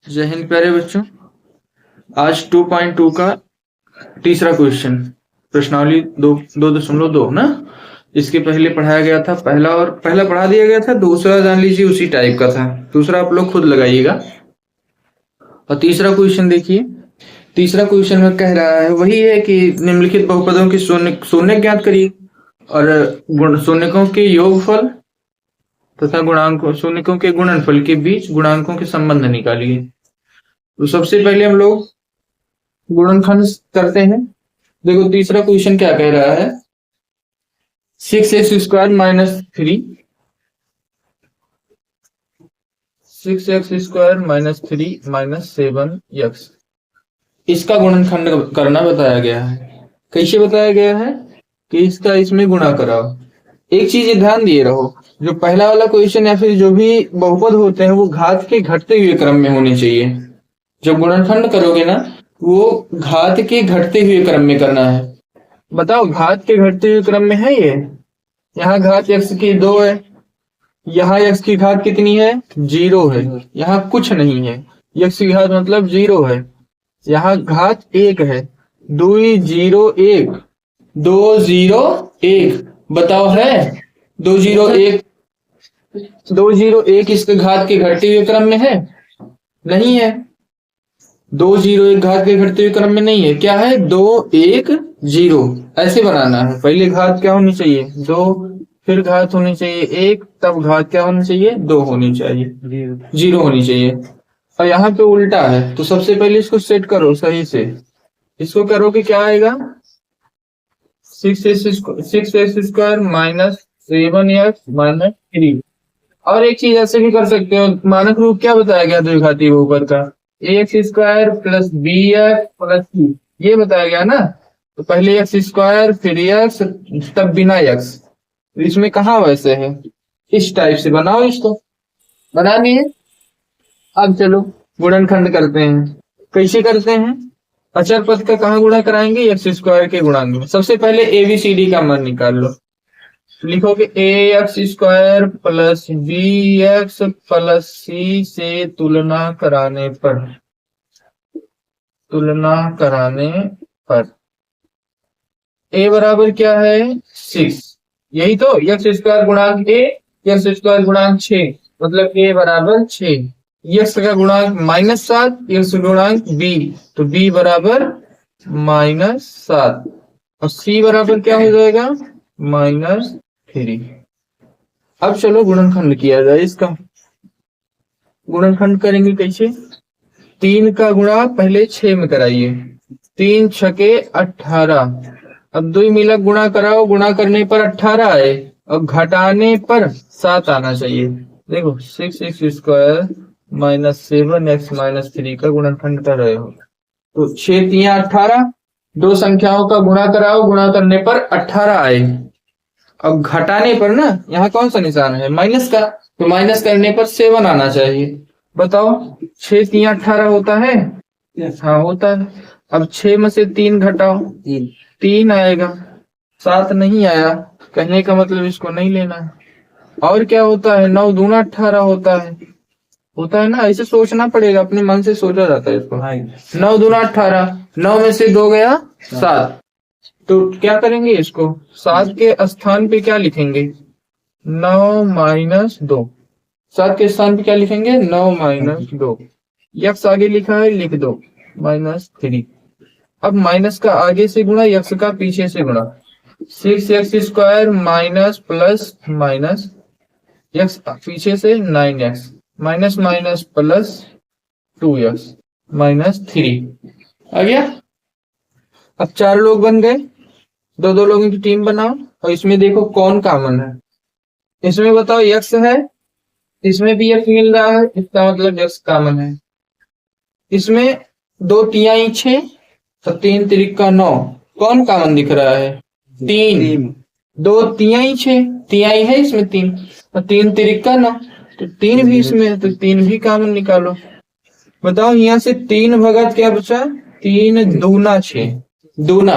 जय हिंद प्यारे बच्चों। आज 2.2 का तीसरा क्वेश्चन प्रश्नावली 2.2 ना। इसके पहले पढ़ाया गया था पहला पढ़ा दिया गया था, दूसरा जान लीजिए उसी टाइप का था, दूसरा आप लोग खुद लगाइएगा। और तीसरा क्वेश्चन देखिए, तीसरा क्वेश्चन में कह रहा है वही है कि निम्नलिखित बहुपदों की शून्य ज्ञात करिए और शून्यकों के योगफल तथा गुणांकों शून्यकों के गुणनफल के बीच गुणांकों के संबंध निकालिए। तो सबसे पहले हम लोग गुणनखंड करते हैं। देखो तीसरा क्वेश्चन क्या कह रहा है, 6x² minus 3 6x² minus 3 minus 7x, इसका गुणनखंड करना बताया गया है। कैसे बताया गया है कि इसका इसमें गुणा कराओ। एक चीज ध्यान दिए रहो, जो पहला वाला क्वेश्चन या फिर जो भी बहुपद होते हैं वो घात के घटते हुए क्रम में होने चाहिए। जब गुणनखंड करोगे ना वो घात के घटते हुए क्रम में करना है। बताओ घात के घटते हुए क्रम में है ये। यहाँ घात x की 2 है, यहाँ x की घात कितनी है 0 है, यहाँ कुछ नहीं है, x की घात मतलब 0 है, यहाँ घात 1 है, 2 0 1 2 0 1 बताओ है 2 0 1 2 0 1 इसके घात के घटते हुए क्रम में है नहीं है, 2 0 1 घात के घटते हुए क्रम में नहीं है। क्या है 2 1 0 ऐसे बनाना है। पहले घात क्या होनी चाहिए 2, फिर घात होनी चाहिए 1, तब घात क्या होनी चाहिए 2 होनी चाहिए, 0 होनी चाहिए। और यहाँ पे उल्टा है तो सबसे पहले इसको सेट करो सही से। इसको करो कि क्या आएगा 6x² माइनस 7x माइनस 3। और एक चीज ऐसे भी कर सकते हो, मानक रूप क्या बताया गया द्विघाती बहुपद का ax² plus bx plus c, ये बताया गया ना। तो पहले x² फिर x तब बिना x, इसमें कहा वैसे है, इस टाइप से बनाओ। इसको बना लिए। अब चलो गुणनखंड करते हैं। कैसे करते हैं, अचर पद का कहाँ गुणा कराएंगे x² के गुणांक में। सबसे पहले ABCD का मान निकाल लो। लिखोगे ax² plus bx plus c से तुलना कराने पर a बराबर क्या है 6, यही तो x² गुणांक a, x² गुणांक 6 मतलब a बराबर 6, x का गुणांक -7, x गुणांक b तो b बराबर -7 और c बराबर क्या हो जाएगा -3। अब चलो गुणनखंड किया जाए। इसका गुणनखंड करेंगे कैसे, 3 का गुणा पहले 6 में कराइए, 3 छके 18। अब 2 मिला गुणा कराओ, गुणा करने पर 18 आए और घटाने पर 7 आना चाहिए। देखो 6x² माइनस 7x माइनस 3 का गुणनखंड कर रहे हो तो 6 3 18, दो संख्याओं का गुणा कराओ, गुणा करने पर 18 आए। अब घटाने पर ना यहाँ कौन सा निशान है माइनस का, तो माइनस करने पर 7 आना चाहिए। बताओ 6 3 18 होता है, हाँ होता है। अब 6 में से 3 घटाओ, 3 आएगा, 7 नहीं आया, कहने का मतलब इसको नहीं लेना है। और क्या होता है 9 दूना 18 होता है ना, ऐसे सोचना पड़ेगा, अपने मन से सोचा जाता है इसको। 9 दूना 18, 9 में से 2 गया 7, तो क्या करेंगे इसको 7 के स्थान पे क्या लिखेंगे 9 माइनस 2, 7 के स्थान पे क्या लिखेंगे 9 माइनस 2, यक्स आगे लिखा है लिख दो -3। अब माइनस का आगे से गुणा, यक्स का पीछे से गुणा, 6x² minus plus minus x पीछे से 9x minus minus plus 2x -3 आ गया। अब 4 लोग बन गए, 2 लोगों की टीम बनाओ और इसमें देखो कौन कॉमन है। इसमें बताओ x है, इसमें भी x मिल रहा है, इसका मतलब x कॉमन है। इसमें 2 तिहाई 6 तो 3 तिरिका 9, कौन कॉमन दिख रहा है 3, 2 तिहाई 6, तिहाई है इसमें 3 और 3 तिरिका 9 तो 3 भी इसमें है, तो 3 भी कॉमन निकालो। बताओ यहाँ से 3 भगत क्या बचा 3 दूना 6 दूना,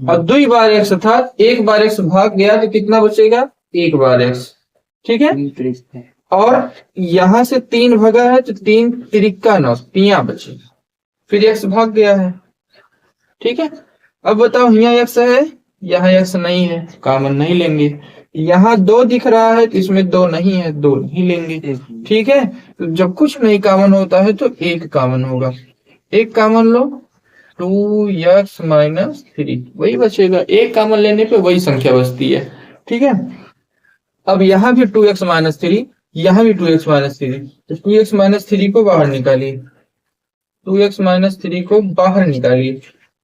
और 2 बार x था, 1 बार x भाग गया तो कितना बचेगा 1 बार x, ठीक है। और यहां से 3 भगा है तो 3 तिरिक्का 9, तिया बचे, फिर x भाग गया है। ठीक है, अब बताओ यहाँ x है, यहाँ x नहीं है, कॉमन नहीं लेंगे। यहाँ 2 दिख रहा है तो इसमें 2 नहीं है, 2 नहीं लेंगे। ठीक है, तो जब कुछ नहीं कॉमन होता है तो 1 कॉमन होगा, 1 कॉमन लो, 2x माइनस 3 वही बचेगा, 1 कॉमन लेने पे वही संख्या बचती है। ठीक है, अब यहाँ भी 2x माइनस 3, यहाँ भी 2x माइनस 3, तो 2x माइनस 3 को बाहर निकालिए, 2x माइनस 3 को बाहर निकालिए,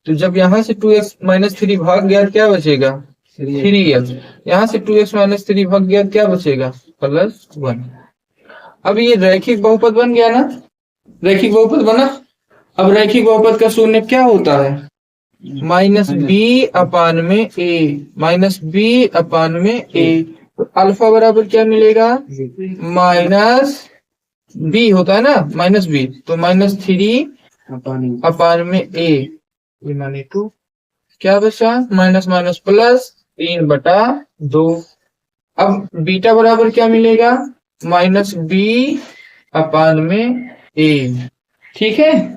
तो जब यहाँ से 2x माइनस 3 भाग गया क्या बचेगा, 3x। यहाँ से 2x माइनस 3 भाग गया क्या बचेगा, +1। अब ये रैखिक बहुपद बन गया ना, रैखिक बहुपद बना। अब रैखिक बहुपद का शून्य क्या होता है, -b अपान में a, -b अपान में a। तो अल्फा बराबर क्या मिलेगा, -b होता है ना, -b, तो -3 अपान में a, ये माने 2, क्या बचा, माइनस माइनस प्लस 3/2। अब बीटा बराबर क्या मिलेगा, -b अपान में a। ठीक है,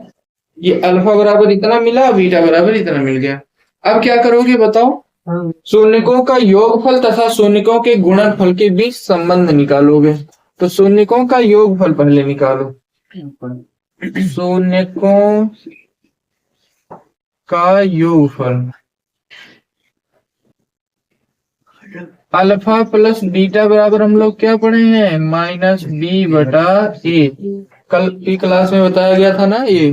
ये अल्फा बराबर इतना मिला, बीटा बराबर इतना मिल गया। अब क्या करोगे बताओ, शून्यकों का योगफल तथा शून्यकों के गुणनफल के बीच संबंध निकालोगे। तो शून्यकों का योगफल पहले निकालो, शून्यकों का योगफल, अल्फा प्लस बीटा बराबर हम लोग क्या पढ़े हैं, -b/a। कल की क्लास में बताया गया था ना, ये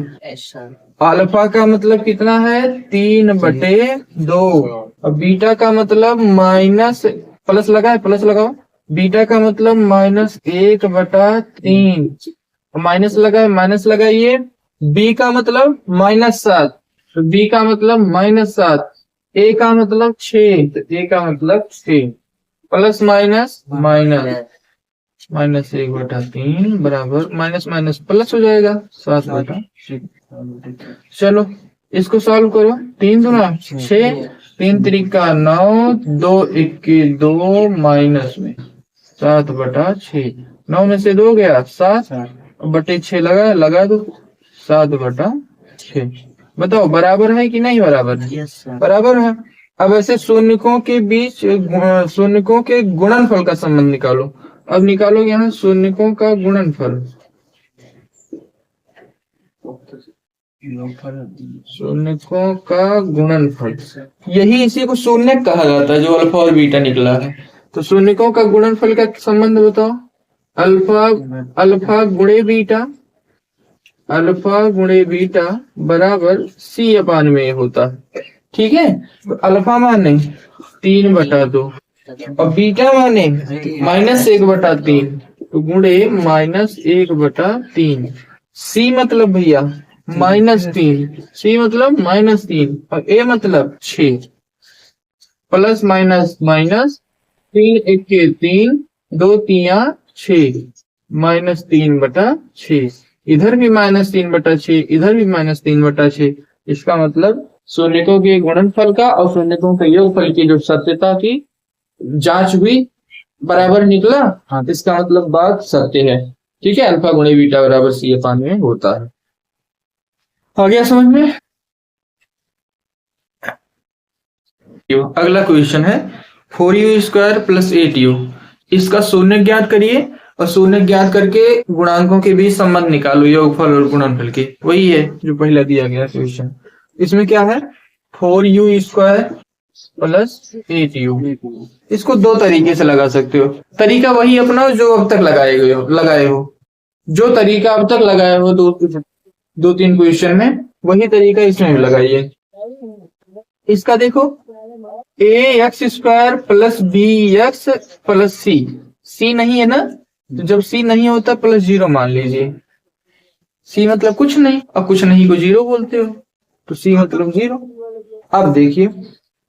अल्फा का मतलब कितना है, 3/2, और बीटा का मतलब माइनस, प्लस लगाए, प्लस लगाओ, बीटा का मतलब -1/3, माइनस लगाए, माइनस लगाइए, बी का मतलब -7, तो बी का मतलब -7, ए का मतलब 6, तो ए का मतलब 6, प्लस माइनस माइनस, -1/3 बराबर माइनस माइनस प्लस हो जाएगा 7/6। चलो इसको सॉल्व करो, 3 दूना 6, 3 त्रिका 9, 2 इक्की 2, माइनस में 7/6, 9 में से 2 गया 7, बटे 6 लगा दो, 7/6। बताओ बराबर है कि नहीं बराबर है, बराबर है। अब ऐसे शून्यकों के बीच शून्यकों के गुणनफल का संबंध निकालो। अब निकालो यहाँ शून्यकों का गुणनफल, शून्यकों का गुणनफल, यही इसी को शून्य कहा जाता है जो अल्फा और बीटा निकला है। तो शून्यकों का गुणनफल का संबंध बताओ, अल्फा गुणे बीटा, अल्फा गुणे बीटा बराबर c/में होता है। ठीक है, तो अल्फा माने 3/2 और बीटा माने -1/3, तो गुणे -1/3। सी मतलब भैया -3, सी मतलब -3 और ए मतलब 6, प्लस माइनस माइनस, 3 इक्के 3, 2 तिया 6, -3/6, इधर भी -3/6, इधर भी -3/6। इसका मतलब शून्यकों के गुणनफल का और शून्यकों के योगफल की जो सत्यता की जांच हुई, बराबर निकला, हाँ, इसका मतलब बात सत्य है। ठीक है, अल्फा गुणे बीटा बराबर c/में होता है। आ गया समझ में। अगला क्वेश्चन है 4u² + 8u, इसका शून्य ज्ञात करिए और शून्य ज्ञात करके गुणांकों के बीच संबंध निकालो, योगफल और गुणनफल के। वही है जो पहले दिया गया क्वेश्चन। इसमें क्या है, 4u² + 8u, इसको 2 तरीके से लगा सकते हो। तरीका वही अपनाओ जो अब तक लगाए हो, जो तरीका अब तक लगाए हो 2-3 क्वेश्चन में, वही तरीका इसमें भी लगाइए। इसका देखो, ax² + bx + c, c नहीं है ना, तो जब c नहीं होता +0 मान लीजिए। c मतलब कुछ नहीं, और कुछ नहीं को 0 बोलते हो, तो c मतलब 0। अब देखिए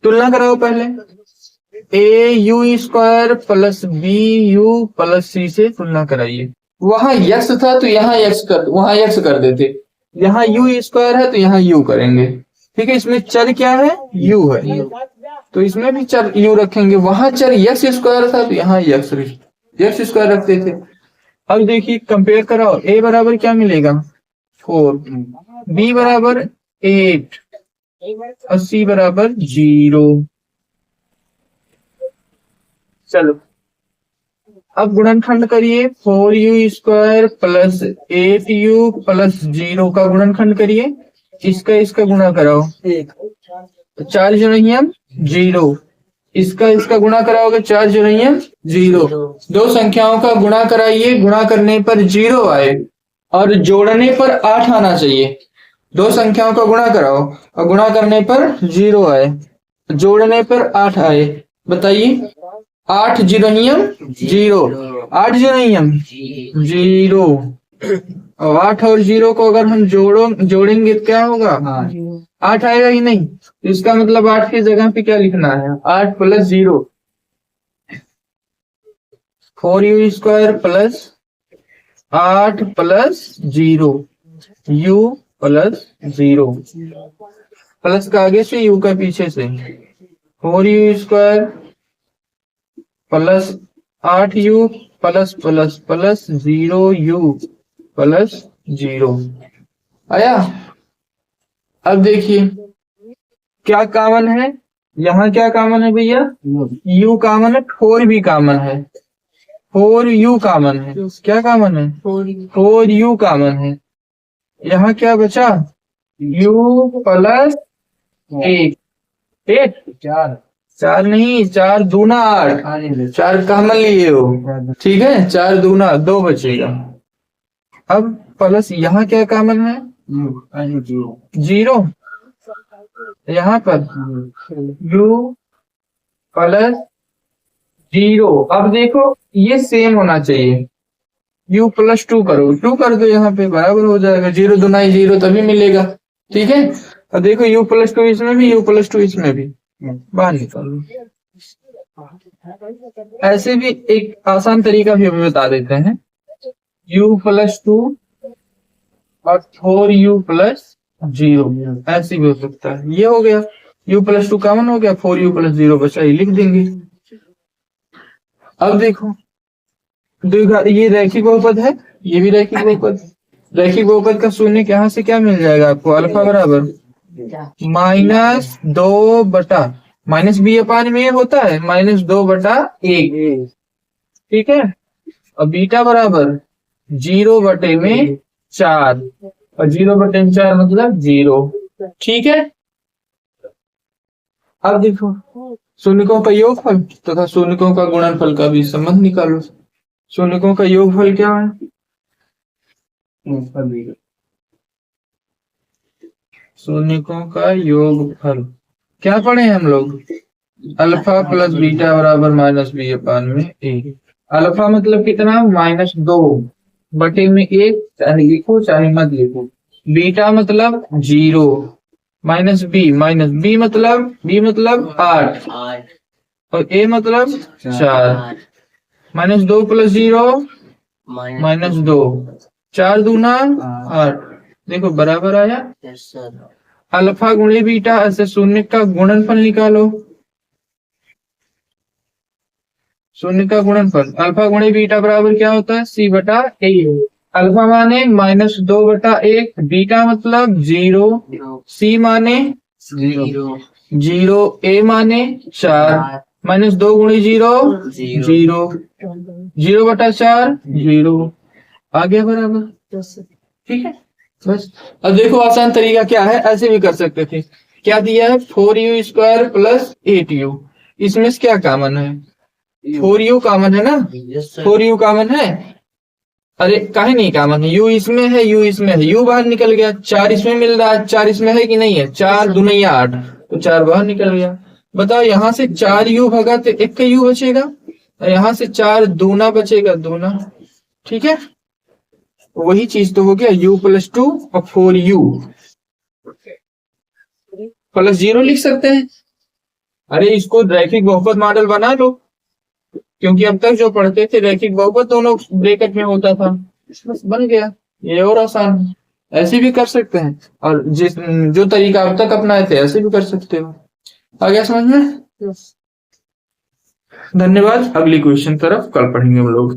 तुलना कराओ पहले, au² + bu + c से तुलना कराइए। वहां x था तो यहाँ x कर देते, यहाँ u² है तो यहाँ u करेंगे। ठीक है, इसमें चर क्या है, u है, तो इसमें भी चर u रखेंगे। वहां चर x² था तो यहाँ x² रखते थे। अब देखिए कंपेयर कराओ, ए बराबर क्या मिलेगा 4, बी बराबर 8 और सी बराबर 0। चलो अब गुणनखंड करिए, 4u² प्लस 8u प्लस 0 का गुणनखंड करिए, इसका गुणा कराओ, 4 जोड़ियम 0, इसका गुणा कराओगे 4 जोड़ियम 0। दो संख्याओं का गुणा कराइए, गुणा करने पर 0 आए और जोड़ने पर 8 आना चाहिए। दो संख्याओं का गुणा कराओ और गुणा करने पर 0 आए, जोड़ने पर 8 आए, बताइए 8 जीरोहियम 0, 8 जीरोहियम 0। और 8 और 0 को अगर हम जोड़ेंगे तो क्या होगा 8 आएगा ही नहीं, तो इसका मतलब 8 की जगह पे क्या लिखना है 8 plus 0, 4u² plus 8 plus 0, u plus 0, plus का आगे से u का पीछे से, 4u² plus 8u plus plus plus 0u plus 0 आया। अब देखिए क्या कॉमन है, यहाँ क्या कॉमन है भैया, u कॉमन है, 4 भी कॉमन है, 4u कॉमन है, क्या कॉमन है 4u कॉमन है। यहाँ क्या बचा u प्लस 8 4 नहीं, 4 दूना 8, 4 कॉमन लिए हो, ठीक है, 4 दूना 2 बचेगा। अब प्लस यहाँ क्या कॉमन है 0, यहाँ पर u प्लस 0। अब देखो ये सेम होना चाहिए, u प्लस 2 करो, 2 कर दो, यहाँ पे बराबर हो जाएगा, 0 दूना 0 तभी मिलेगा, ठीक है। अब देखो u प्लस 2 इसमें भी, u प्लस 2 इसमें भी, बाहर निकालो। ऐसे भी एक आसान तरीका भी हमें बता देते हैं, u प्लस 2 और 4u प्लस 0, ऐसे भी हो सकता है। ये हो गया u प्लस 2 कॉमन हो गया, 4u प्लस 0 बचा, ये लिख देंगे। अब देखो ये रैखिक बहुपद है, ये भी रैखिक बहुपद, रैखिक बहुपद का शून्य यहाँ से क्या मिल जाएगा आपको, अल्फा बराबर -2 बटा माइनस बी अपान में होता है -2 बटा 1, ठीक है। और बीटा बराबर 0 बटे में 4, और 0 बटे में 4 मतलब 0, ठीक है। अब देखो शून्यकों का योगफल तथा शून्यकों का गुणनफल का भी संबंध निकालो। शून्यकों का योगफल क्या है, शून्यकों का योगफल क्या पढ़े हैं हम लोग, अल्फा प्लस बीटा बराबर -b अपान में 1। अल्फा मतलब कितना -2 बटे में 1, चाहे लिखो चाहे मत लिखो। बीटा मतलब 0, -b मतलब 8 और a मतलब 4, -2 प्लस 0 -2, 4 दूना 8, देखो बराबर आया। अल्फा गुणे बीटा ऐसे शून्य का गुणनफल निकालो, शून्य का गुणनफल अल्फा गुणे बीटा बराबर क्या होता है c बटा a। अल्फा माने -2 बटा 1, बीटा मतलब 0, c माने 0, a माने 4, -2 गुणे 0 0, 0 बटा 4 0, आ गया बराबर, ठीक है बस। अब देखो आसान तरीका क्या है, ऐसे भी कर सकते थे। क्या दिया है 4u² प्लस 8u, इसमें से क्या कॉमन है 4u कॉमन है ना, 4u कॉमन है, अरे काहे नहीं कॉमन है, u इसमें है u इसमें है, u बाहर निकल गया, 4 इसमें मिल रहा है, 4 इसमें है कि नहीं है, 4 दूना 8 तो 4 बाहर निकल गया। बताओ यहाँ से 4u भगा तो 1 का u बचेगा, यहाँ से 4 दूना बचेगा 2, ठीक है। वही चीज तो हो गया u प्लस 2 और 4u प्लस 0 लिख सकते हैं। अरे इसको रैखिक बहुपद मॉडल बना लो, क्योंकि अब तक जो पढ़ते थे रैखिक बहुपद दोनों ब्रैकेट में होता था, बस बन गया, ये और आसान है। ऐसे भी कर सकते हैं, और जो तरीका अब तक अपनाए थे ऐसे भी कर सकते हो। आ गया समझ में? धन्यवाद। अगली क्वेश्चन तरफ कल पढ़ेंगे हम लोग।